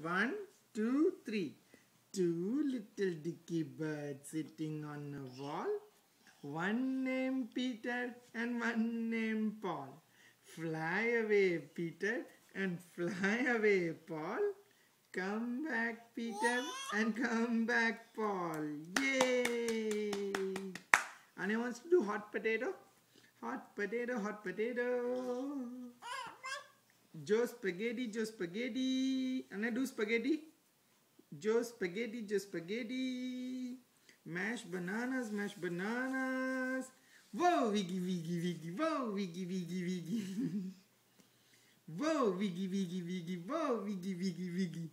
1, 2, 3. Two little Dickie birds sitting on a wall. One named Peter and one named Paul. Fly away, Peter, and fly away, Paul. Come back, Peter, and come back, Paul. Yay! Anya wants to do hot potato. Hot potato, hot potato. Joe spaghetti, Joe spaghetti. Anya do spaghetti. Joe spaghetti, Joe spaghetti. Mashed bananas, mashed bananas. Whoa, wiggy, wiggy, wiggy. Whoa, wiggy, wiggy, wiggy. Whoa, wiggy, wiggy, wiggy. Whoa, wiggy, wiggy, wiggy.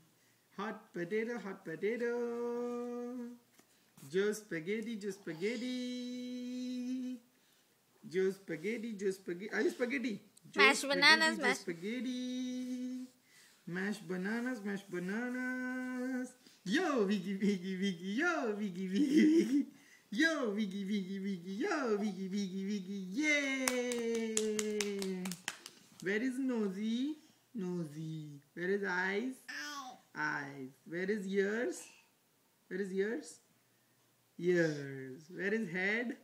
Hot potato, hot potato. Joe spaghetti, Joe spaghetti. Joe spaghetti, Joe spaghetti. Are you spaghetti? Mashed bananas, mashed spaghetti. Mashed bananas, mashed bananas. Yo, wiggy, wiggy, wiggy. Yo, wiggy, wiggy, wiggy. Yo, wiggy, wiggy, wiggy. Yo, wiggy, wiggy, wiggy. Yay! Where is nosy? Nosy. Where is eyes? Eyes. Where is ears? Where is ears? Ears. Where is head?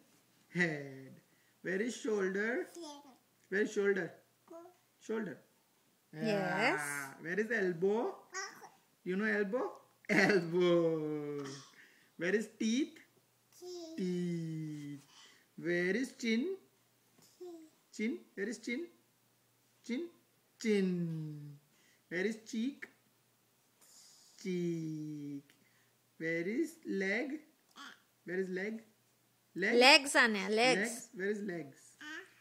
Head. Where is shoulder? Where is shoulder? Shoulder. Yes. Where is elbow? You know elbow? Elbow. Where is teeth? Teeth. Where is chin? Chin. Where is chin? Chin. Chin. Where is cheek? Cheek. Where is leg? Where is leg? Leg? Legs, Anya, legs. Where is legs?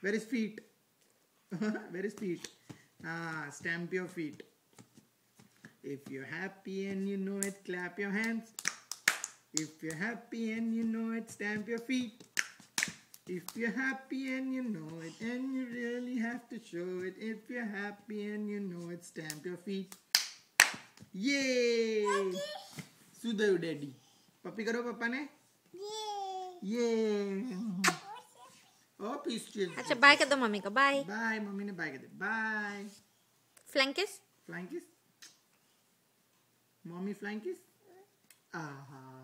Where is feet? Where is feet? Stamp your feet. If you're happy and you know it, clap your hands. If you're happy and you know it, stamp your feet. If you're happy and you know it, and you really have to show it. If you're happy and you know it, stamp your feet. Yay! Sudayu daddy. Papi karo papa ne? Yay! Oh, peace chill. अच्छा bye कर दो mummy को bye bye mummy ने bye कर दे bye flank किस flying kiss mummy flying kiss आहा